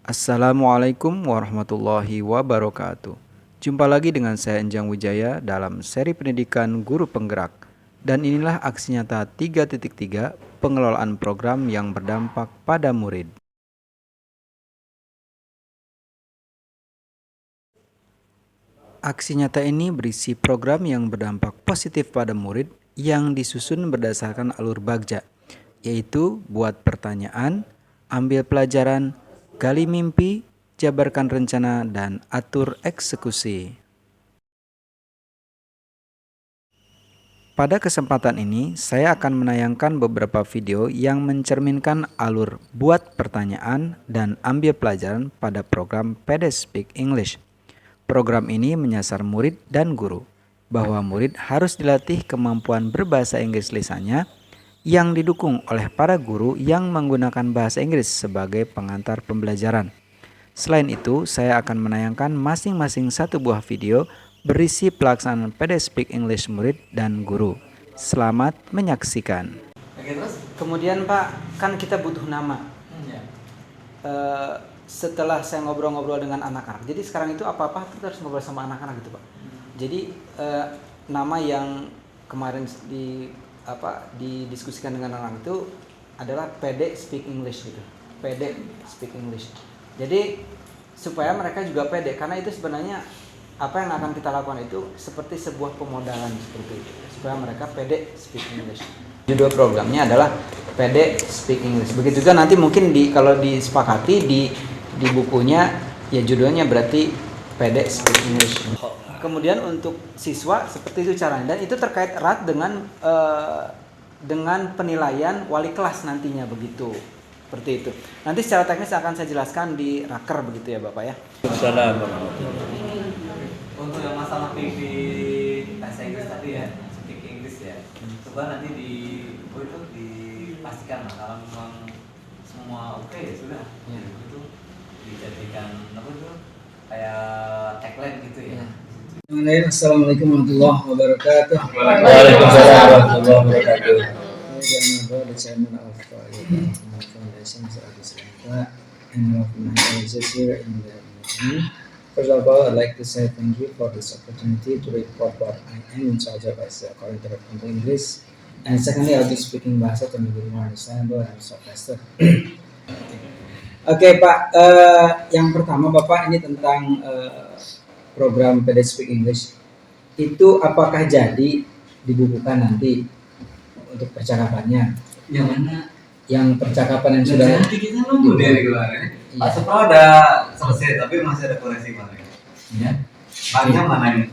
Assalamualaikum warahmatullahi wabarakatuh. Jumpa lagi dengan saya Enjang Wijaya dalam seri pendidikan Guru Penggerak. Dan inilah aksi nyata 3.3 pengelolaan program yang berdampak pada murid. Aksi nyata ini berisi program yang berdampak positif pada murid yang disusun berdasarkan alur bagja, yaitu buat pertanyaan, ambil pelajaran, gali mimpi, jabarkan rencana, dan atur eksekusi. Pada kesempatan ini, saya akan menayangkan beberapa video yang mencerminkan alur buat pertanyaan dan ambil pelajaran pada program PD Speak English. Program ini menyasar murid dan guru, bahwa murid harus dilatih kemampuan berbahasa Inggris lisannya yang didukung oleh para guru yang menggunakan bahasa Inggris sebagai pengantar pembelajaran. Selain itu, saya akan menayangkan masing-masing satu buah video berisi pelaksanaan PD Speak English murid dan guru. Selamat menyaksikan. Kemudian Pak, kan kita butuh nama. Setelah saya ngobrol-ngobrol dengan anak-anak, jadi sekarang itu apa-apa kita harus ngobrol sama anak-anak gitu Pak. Jadi nama yang kemarin didiskusikan dengan anak itu adalah PD Speak English gitu. PD Speak English. Jadi supaya mereka juga pede, karena itu sebenarnya apa yang akan kita lakukan itu seperti sebuah pemodalan seperti itu, supaya mereka pede speak English. Judul programnya adalah PD Speak English. Begitu juga nanti mungkin kalau disepakati di bukunya ya judulnya berarti PD Speak English. Kemudian untuk siswa seperti itu caranya, dan itu terkait erat dengan penilaian wali kelas nantinya begitu. Seperti itu. Nanti secara teknis akan saya jelaskan di raker begitu ya Bapak ya. Untuk yang masalah PV bahasa Inggris tadi ya, speak English ya, coba nanti dipastikan lah kalau memang semua oke ya sudah, itu dijadikan kayak tagline gitu ya. Assalamualaikum warahmatullahi wabarakatuh. Waalaikumsalam warahmatullahi wabarakatuh. The chairman of Foundation Service Lanka and of my colleagues here in the meeting. First of all, I'd like to say thank you for this opportunity to report what I am in charge of as a coordinator of English. And secondly, I'll be speaking bahasa to make it more understandable and so faster. Oke Pak, yang pertama Bapak ini tentang program PD Speak English. Itu apakah jadi dibukukan nanti untuk percakapannya? Yang mana? Yang percakapan yang sudah nanti kita nunggu dari kemarin. Pak Supra udah selesai, tapi masih ada koreksi mana? Ya. Paknya mana ini?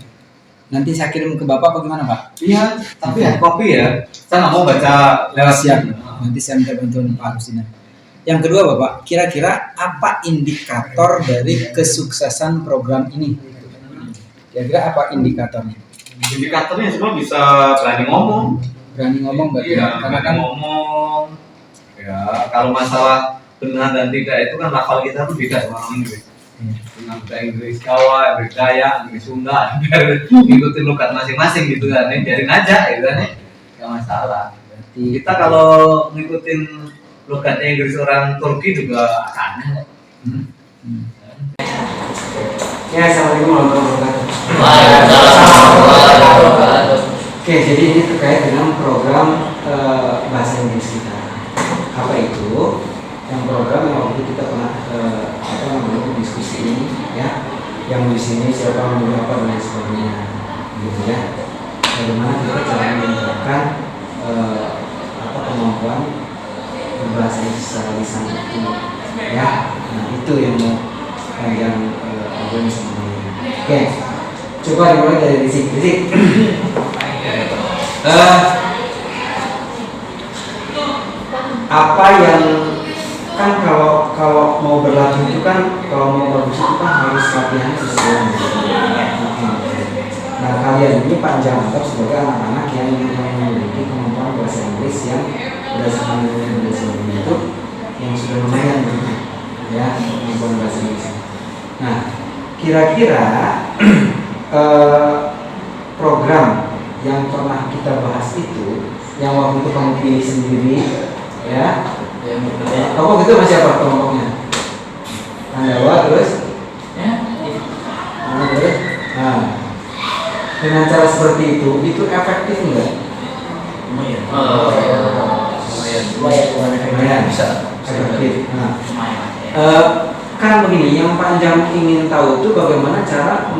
Nanti saya kirim ke Bapak bagaimana Pak? Iya, tapi kopi ya. Saya nggak mau baca lewat Siap. Nanti saya minta bantuan Pak Rusina. Yang kedua Bapak, kira-kira apa indikator dari kesuksesan program ini? Kira-kira apa indikatornya? Indikatornya semua bisa berani ngomong. Berani ngomong berarti Iya, karena berani kan ngomong. Ya, kalau masalah benar dan tidak itu kan lafal kita tuh beda sama orang Inggris. Dengan bahasa Inggris Jawa, Inggris Dayak, Inggris Sunda, ngikutin logat masing-masing gitu kan, biarin aja gitu kan, nggak masalah. berarti Kita kalau ngikutin logatnya Inggris orang Turki juga aneh. Ya, assalamualaikum warahmatullahi Waalaikumsalam. Oke, jadi ini terkait dengan program bahasa Inggris kita. Apa itu? Yang program yang waktu itu kita pernah diskusi ini, ya. Yang di sini siapa yang apa dan lain sebagainya, gitu ya. Bagaimana kita cara menerapkan kemampuan berbahasa Inggris secara lisan itu, ya. Nah itu yang program sebenarnya. Oke, coba dimulai dari sini. Apa yang kan kalau mau berlatih itu kan, kalau mau bagus itu kan harus latihan sesuai. Nah kalian ini panjang atau sebagai anak-anak yang memiliki kemampuan bahasa Inggris yang berdasarkan bahasa Inggris itu yang sudah lumayan gitu, ya kemampuan bahasa Inggris. Nah kira-kira program yang pernah kita bahas itu, yang waktu itu kamu pilih sendiri, ya. Kelompok itu masih apa kelompoknya? Andawa terus terus. Nah, dengan cara seperti itu efektif nggak? Lumayan efektif. Nah, kan begini, yang panjang ingin tahu itu bagaimana cara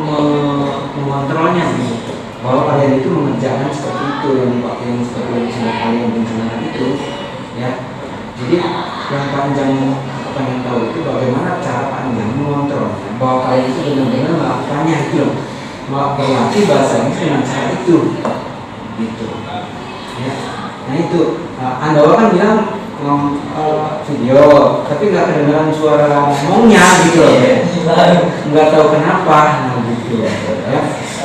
mengontrolnya gitu. Bahwa kalian itu mengerjakan seperti itu yang seperti yang sudah kalian rencanakan itu, ya. Jadi yang panjang pengen tahu itu bagaimana cara panjang mengontrol bahwa kalian itu benar-benar melakukannya itu loh, berlatih bahasa Inggris dengan cara itu, gitu. Ya. Nah itu, Anda kan bilang video, tapi nggak kedengaran suara ngomongnya gitu loh, nggak tahu kenapa, nah gitu ya.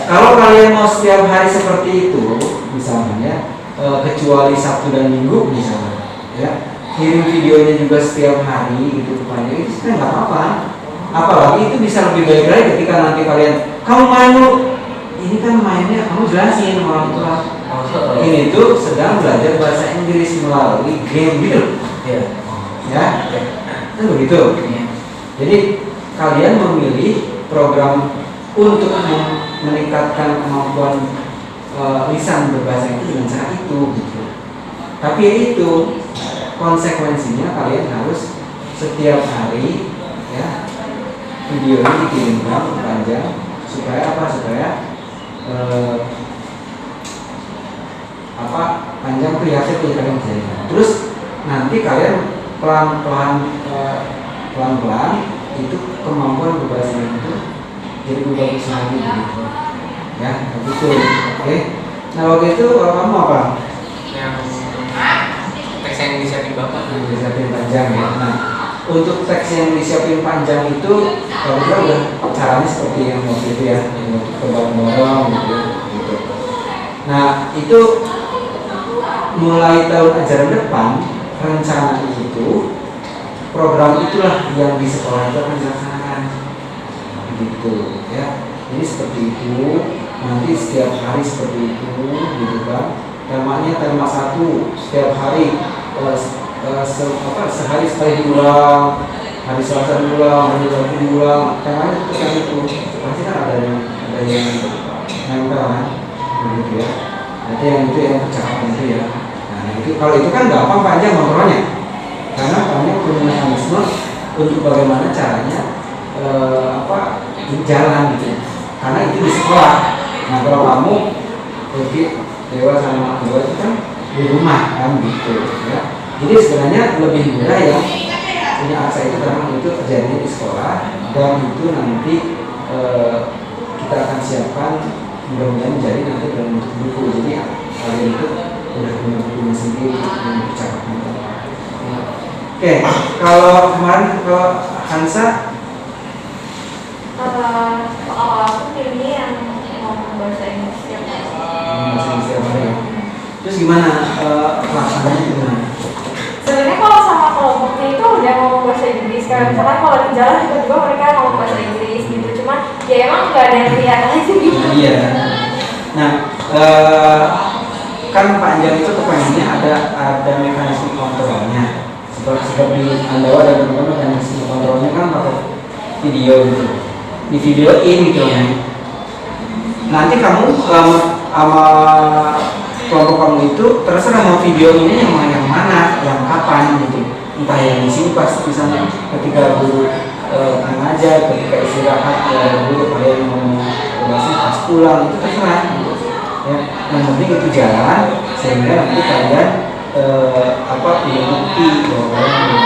Kalau kalian mau setiap hari seperti itu, misalnya, kecuali Sabtu dan Minggu misalnya, ya, kirim videonya juga setiap hari gitu kepada itu kan nggak apa-apa. Apalagi itu bisa lebih baik lagi ketika nanti kalian, kamu main lu, ini kan mainnya kamu jelasin sama orang tua. Ini tuh sedang belajar bahasa Inggris melalui game gitu, ya, kan begitu. Jadi kalian memilih program untuk meningkatkan kemampuan lisan berbahasa Inggris dengan cara itu, gitu. Tapi itu konsekuensinya kalian harus setiap hari, ya, video ini dikirimkan panjang supaya apa? Supaya panjang kelihatan kalian bisa. Terus nanti kalian pelan-pelan itu kemampuan berbahasa Inggris itu jadi lebih bagus lagi gitu. Ya, begitu. Oke. Nah, waktu itu kalau kamu apa? Yang teks yang disiapin Bapak. Yang disiapin panjang ya. Nah, untuk teks yang disiapin panjang itu kalau kita udah caranya seperti yang waktu itu ya, yang untuk kebareng-bareng gitu. Nah, itu mulai tahun ajaran depan rencana itu program itulah yang di sekolah itu akan dilaksanakan gitu ya. Jadi seperti itu, nanti setiap hari seperti itu gitu kan. Temanya tema 1 setiap hari sehari sekali diulang, hari Selasa diulang, hari Rabu diulang, temanya itu pasti kan ada yang nempel kan begitu ya. Nanti yang itu yang percakapan itu ya. Nah itu kalau itu kan gampang panjang kontrolnya, karena banyak punya mekanisme untuk bagaimana caranya jalan gitu. Karena itu di sekolah. Nah kalau kamu pergi Dewa sama Dewa itu kan di rumah kan gitu ya. Jadi sebenarnya lebih mudah ya punya aksa itu karena itu terjadi di sekolah, dan itu nanti kita akan siapkan mudah-mudahan jadi nanti dalam bentuk buku. Jadi kalian itu udah punya bukunya sendiri yang percakapan. Oke, kalau kemarin kalau Hansa aku ini yang ngomong bahasa Inggris setiap hari. Terus gimana pelaksananya gimana? Sebenarnya kalau sama kelompoknya itu udah ngomong bahasa Inggris, kayak misalkan kalau di jalan tiba-tiba mereka ngomong bahasa Inggris gitu, cuma ya emang nggak ada yang kelihatan aja gitu. Iya. Nah, kan panjang itu kepengennya ada mekanisme kontrolnya. Seperti Anda dan teman-teman mekanisme kontrolnya kan pakai video gitu. Di videoin gitu ya. Nanti kamu sama kelompok kamu itu terserah mau video ini yang mana, yang kapan gitu. Entah yang di sini pas misalnya ketika guru mengajar, ketika istirahat guru kalian mau bahasa pas pulang itu terserah gitu. Ya, yang penting itu jalan sehingga nanti kalian punya bukti bahwa kalian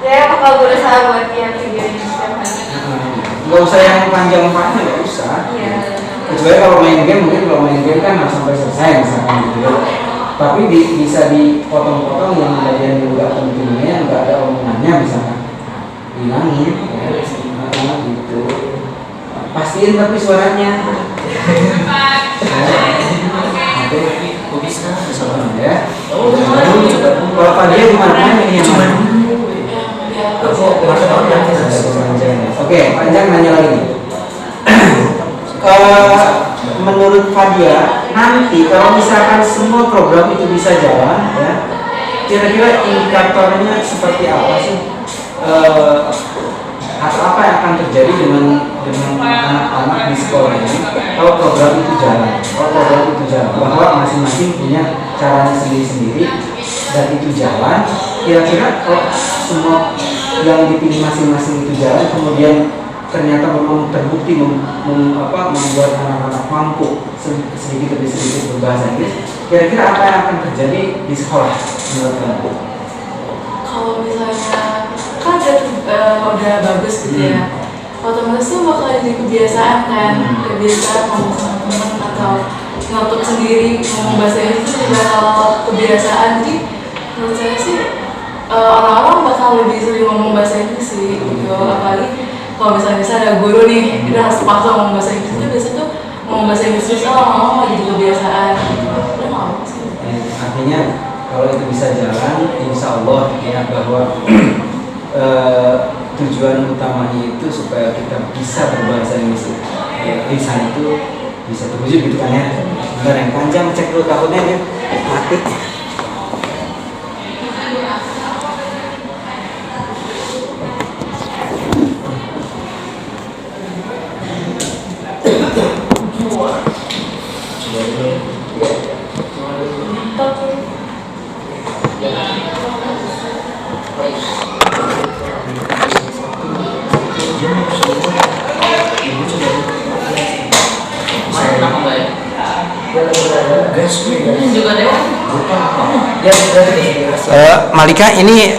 Ya bakal berusaha buat yang video ini setiap hari. Nggak usah yang panjang-panjang, nggak usah. Iya. Kecuali kalau main game, mungkin kalau main game kan harus sampai selesai misalkan gitu ya. Tapi bisa dipotong-potong yang bagian yang nggak pentingnya, yang nggak ada omongannya misalkan hilangin ya, gitu. Pastiin tapi suaranya. Kok bisa soalnya Ya. coba Kalau pagi gimana ini yang mana? Oke, panjang nanya lagi. Menurut Fadia, nanti kalau misalkan semua program itu bisa jalan, ya, kira-kira indikatornya seperti apa sih? Atau apa yang akan terjadi dengan anak-anak di sekolah ini kalau program itu jalan, bahwa masing-masing punya caranya sendiri-sendiri dan itu jalan. Kira-kira kalau semua yang dipilih masing-masing itu jalan, kemudian ternyata memang terbukti membuat anak-anak mampu sedikit demi sedikit berbahasa Inggris, kira-kira apa yang akan terjadi di sekolah menurut kamu? Kalau misalnya kan udah bagus gitu ya, otomatis tuh bakal jadi kebiasaan kan, kebiasaan ngomong sama teman atau ngotot sendiri ngomong bahasa Inggris itu juga kalau kebiasaan. Jadi menurut saya sih orang-orang bakal lebih sering ngomong bahasa Inggris sih gitu. Apalagi kalau misalnya ada guru nih, kita harus paksa ngomong bahasa Inggris, itu biasanya tuh ngomong bahasa Inggris terus lama-lama jadi kebiasaan gitu. Udah mau sih. Artinya kalau itu bisa jalan, insya Allah ya bahwa tujuan utamanya itu supaya kita bisa berbahasa Inggris, lisan itu bisa terwujud gitu kan ya. Bentar yang panjang, cek dulu takutnya dia mati. Malika ini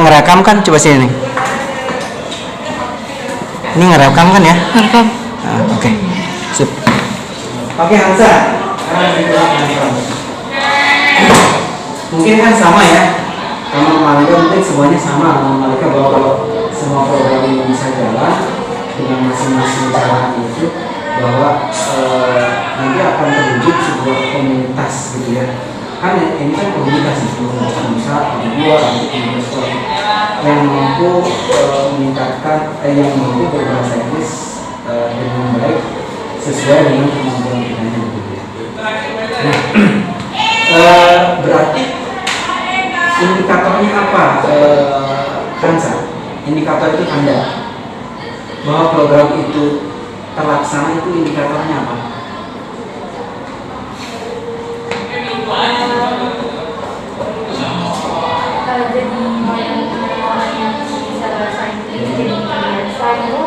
ngerekam kan? Coba sini nih. Ini ngerekam kan ya? Ngerekam. Oke. Sip. Oke, Hansa. Mungkin kan sama ya. Sama Malika mungkin semuanya sama sama Malika, bahwa kalau semua program ini bisa jalan dengan masing-masing cara itu, bahwa nanti akan terwujud sebuah komunitas gitu ya. Kan ini kan komunitas itu bisa dua komunitas yang mampu meningkatkan yang mampu berbahasa Inggris dengan baik sesuai dengan kemampuan kita gitu ya. Nah, berarti indikatornya apa, Kansa? Indikator itu tanda bahwa program itu terlaksana, itu indikatornya apa? Jadi banyak orang yang bisa bahasa Inggris jadi terbiasa itu.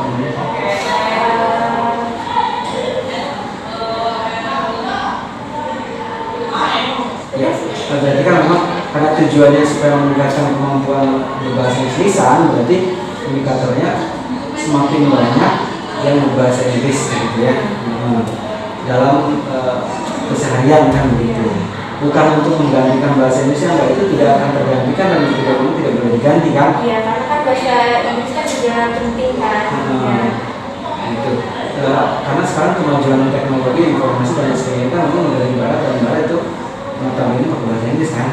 Ya, berarti kan memang karena tujuannya supaya meningkatkan kemampuan berbahasa Inggris lisan, berarti indikatornya semakin banyak yang berbahasa Inggris gitu ya, dalam keseharian kan begitu. Bukan untuk menggantikan bahasa Inggris yang itu tidak akan tergantikan dan tidak boleh diganti kan? Iya, karena kan bahasa Inggris kan juga penting kan. Itu karena sekarang kemajuan teknologi informasi banyak sekali kan, memang dari barat dan barat itu mengetahui pakai bahasa Inggris kan,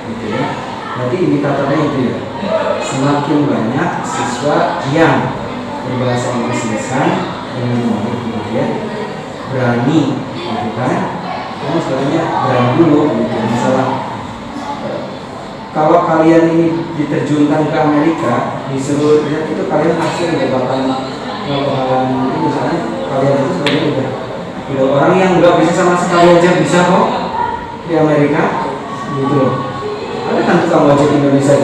gitu ya. Berarti indikatornya itu ya, semakin banyak siswa yang berbahasa Inggris lisan dengan baik gitu ya, berani gitu kan. Kamu sebenarnya berani dulu gitu. Masalah kalau kalian ini diterjunkan ke Amerika, disuruh lihat itu, kalian pasti nggak bakalan ini, misalnya kalian itu sebenarnya udah orang yang nggak bisa sama sekali aja bisa kok di Amerika gitu loh. Ada kan tukang ojek Indonesia,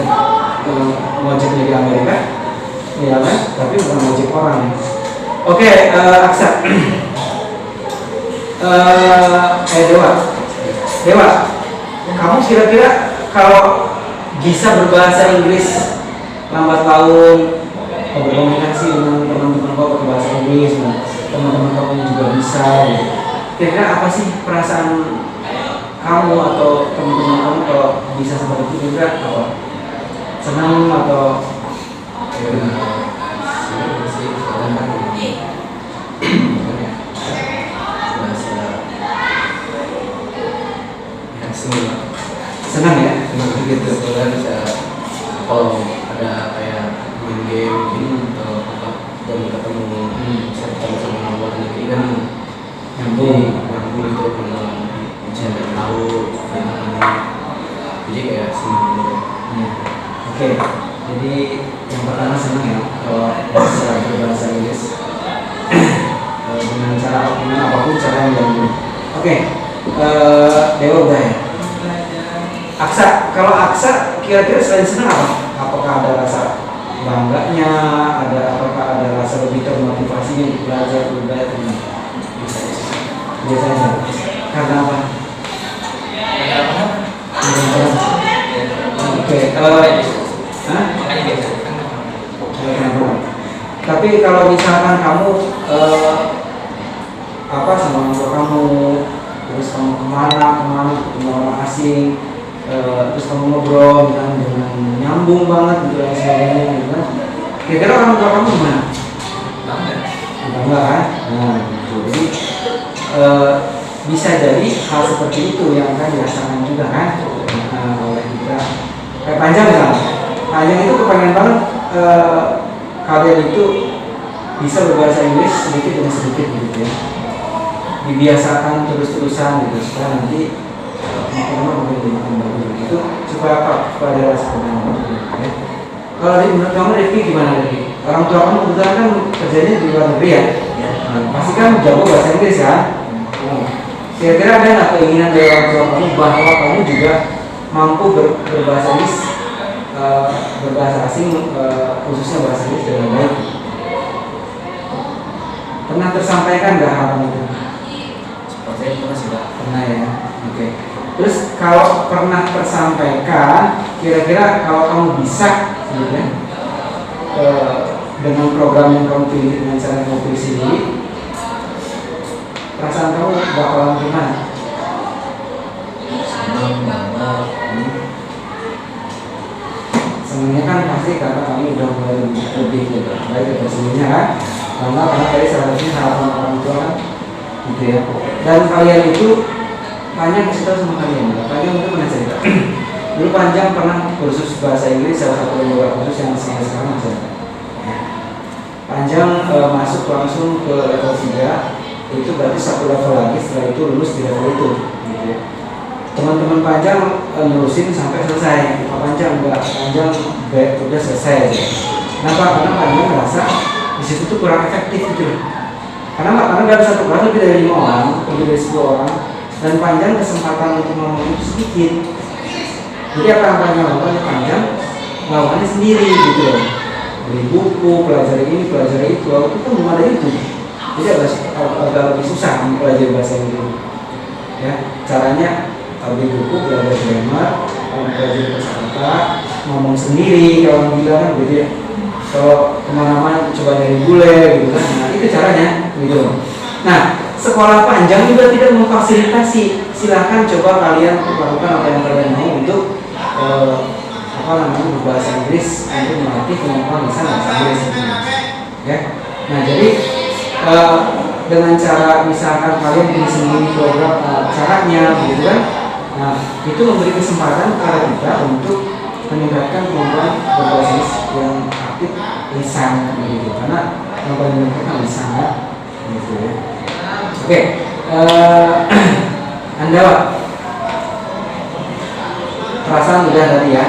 ojeknya di Amerika ya kan, tapi bukan ojek orang. Oke, Aksa. Dewa, kamu kira-kira kalau bisa berbahasa Inggris lambat laun, berkomunikasi dengan teman-teman kau pakai bahasa Inggris, teman-teman kamu juga bisa, gitu. Kira-kira apa sih perasaan kamu atau teman-teman kamu kalau bisa seperti itu? Juga apa? Senang atau senang ya? Senang gitu, soalnya bisa kalau ada kayak main game gitu atau apa, dan ketemu bisa ketemu sama luar negeri kan nyambung gitu, bisa tahu jadi kayak senang gitu. Iya. Oke. Jadi yang pertama senang ya kalau bisa berbahasa Inggris dengan apapun cara yang diambil. Oke. Dewa udah ya. Aksa, kalau Aksa kira-kira selain senang apa? Apakah ada rasa bangganya, apakah ada rasa lebih termotivasinya untuk belajar biasa aja. Karena apa? Oke, tapi kalau misalkan kamu sama orang tua kamu, terus kamu kemana ketemu orang asing, terus kamu ngobrol dengan nyambung banget gitu dan sebagainya gitu kan, kira-kira orang tua kamu gimana? Bangga kan? Nah gitu. Jadi bisa jadi hal seperti itu yang akan dirasakan juga kan oleh kita. Kayak Panjang kan? Panjang itu kepengen banget kalian itu bisa berbahasa Inggris sedikit demi sedikit gitu ya, dibiasakan terus-terusan gitu supaya nanti makin bagus gitu, supaya apa? Supaya ada rasa kebanggaan gitu ya. Kalau menurut kamu Rifki gimana Rifki? Orang tua kamu kebetulan kan kerjanya di luar negeri ya? Nah, pasti kan jago bahasa Inggris kan? Kira-kira ada nggak keinginan dari orang tua kamu bahwa kamu juga mampu berbahasa Inggris, berbahasa asing, khususnya bahasa Inggris dengan baik? Pernah tersampaikan nggak hal itu? Sepertinya pernah sih Pak. Pernah ya, oke. Terus kalau pernah tersampaikan, kira-kira kalau kamu bisa, gitu ya, dengan program yang kamu pilih, dengan cara yang kamu pilih sendiri, perasaan kamu bakalan gimana? Senang banget. Senangnya kan pasti karena kamu udah mulai lebih gitu, baik dari sebelumnya kan? Karena tadi salah satunya harapan orang tua kan, gitu ya. Dan kalian itu Panjang kasih tahu sama kalian, Panjang itu pernah cerita. Dulu Panjang pernah kursus bahasa Inggris, salah satu lembaga kursus yang sekarang masih ada. Panjang masuk langsung ke level 3, itu berarti satu level lagi, setelah itu lulus di level itu, gitu ya. Teman-teman Panjang nerusin sampai selesai, Pak Panjang enggak, Panjang udah selesai aja. Kenapa? Karena Panjang merasa di situ tuh kurang efektif gitu. Karena dari satu kelas lebih dari 5 orang, lebih dari 10 orang, dan Panjang kesempatan untuk ngomong itu sedikit. Jadi apa yang Panjang lakukan? Panjang melakukannya sendiri gitu loh. Beli buku, pelajari ini, pelajari itu. Waktu itu belum ada itu. Jadi agak lebih susah mempelajari bahasa Inggris. Ya, caranya beli buku, belajar grammar, pelajari kosakata, ngomong sendiri. Kalau bilang kan gitu ya. Kalau kemana-mana coba nyari bule gitu kan. Nah itu caranya gitu. Nah sekolah Panjang juga tidak memfasilitasi. Silahkan coba kalian lakukan apa yang kalian mau untuk berbahasa Inggris, untuk melatih kemampuan bisa bahasa Inggris ya. Nah jadi dengan cara misalkan kalian pilih sendiri program caranya gitu kan. Nah itu memberi kesempatan kepada kita untuk meningkatkan kemampuan berbahasa Inggris yang aktif lisan gitu, karena yang paling penting kan lisan ya gitu ya. Oke, Anda Pak, perasaan udah tadi ya,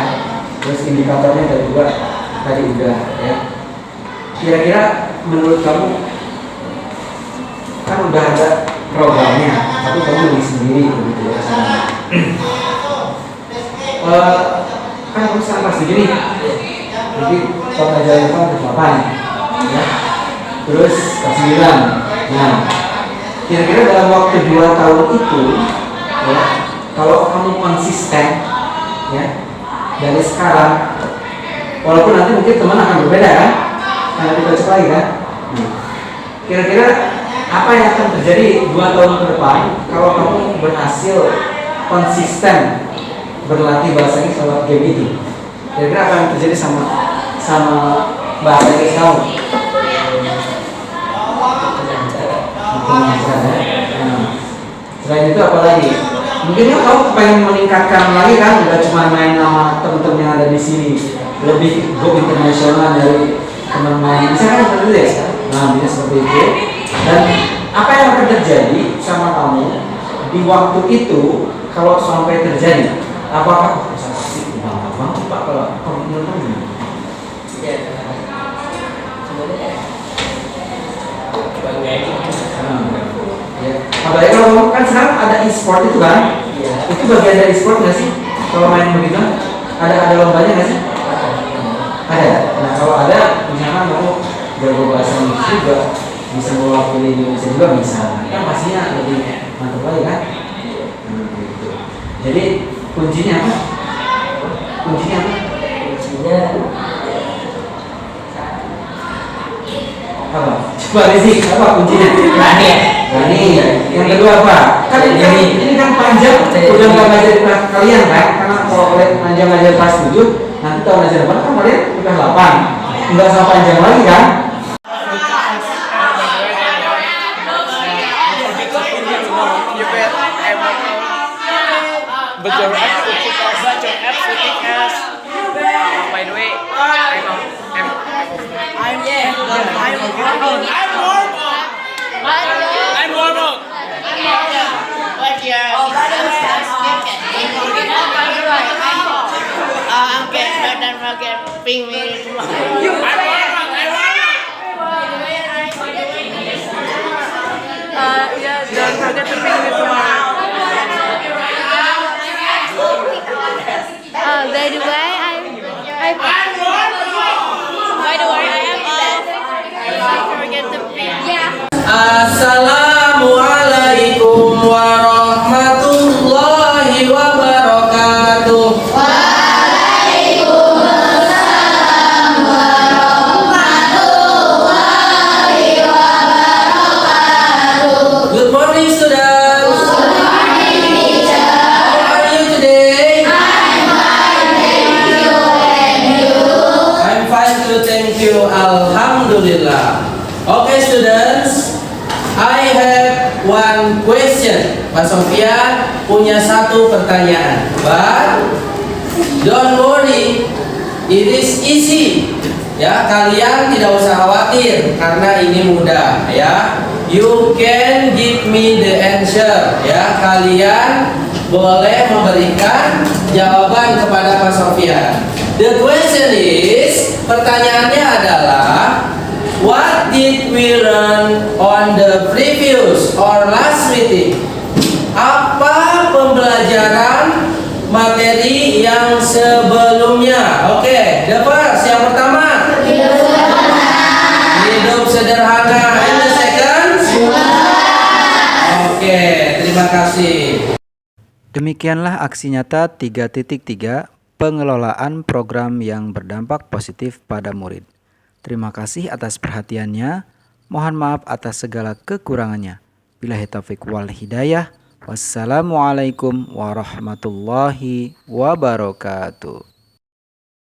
terus indikatornya tadi udah ya. Kira-kira menurut kamu kan udah ada programnya, tapi kamu beli sendiri gitu ya. Kan kamu sekarang kelas 7 nih, jadi pelajaran kelas 8 ya, terus kelas 9. Nah kira-kira dalam waktu 2 tahun itu ya, kalau kamu konsisten ya dari sekarang, walaupun nanti mungkin teman akan berbeda kan, karena kita cek lagi kan. Kira-kira apa yang akan terjadi 2 tahun ke depan kalau kamu berhasil konsisten berlatih bahasa Inggris lewat game itu? Kira-kira apa yang terjadi sama bahasa Inggris kamu? Selain itu apa lagi? Mungkin kamu pengen meningkatkan lagi kan, nggak cuma main sama teman-teman yang ada di sini, lebih go internasional dari teman main. Bisa kan seperti itu ya? Nah, bisa seperti itu. Dan apa yang akan terjadi sama kamu di waktu itu kalau sampai terjadi? Apakah Apalagi kalau kan sekarang ada e-sport itu kan? Iya. Itu bagian dari e-sport nggak sih? Kalau main begitu, ada lombanya nggak sih? Ada. Nah kalau ada, misalkan mau jago bahasa Inggris juga, bisa mewakili Indonesia juga bisa. Kan pastinya lebih mantap lagi kan? Gitu. Jadi kuncinya apa? Kuncinya apa? Kuncinya Apa? Coba Rizik, apa kuncinya? berani ya. Berani. Yang kedua apa? Kan ini kan panjang, udah nggak ngajar kelas kalian kan? Karena kalau kalian panjang ngajar kelas 7, nanti tahun ajar depan kan kalian udah 8, nggak sama panjang lagi kan? But your ex would kick us. But your ex would kick us. By the way, I'm normal. What's your I'm getting better than ping me tomorrow. Yeah, don't forget to ping me tomorrow. By the way, I am off. Don't forget to ping. Yeah. Assalamualaikum warahmatullahi wabarakatuh. Good morning, students. Good morning, teacher. How are you today? I'm fine too, thank you. Alhamdulillah. Okay, students. I have one question. Pak Sofia punya satu pertanyaan. But don't worry, it is easy. Ya, kalian tidak usah khawatir karena ini mudah ya. You can give me the answer ya. Kalian boleh memberikan jawaban kepada Pak Sofia. The question is, pertanyaannya adalah what did we learn on the previous or last meeting? Apa pembelajaran materi yang sebelumnya? Oke, the first, yang pertama. Hidup sederhana. And the second? Oke, terima kasih. Demikianlah aksi nyata 3.3 pengelolaan program yang berdampak positif pada murid. Terima kasih atas perhatiannya. Mohon maaf atas segala kekurangannya. Billahi taufiq wal hidayah. Wassalamualaikum warahmatullahi wabarakatuh.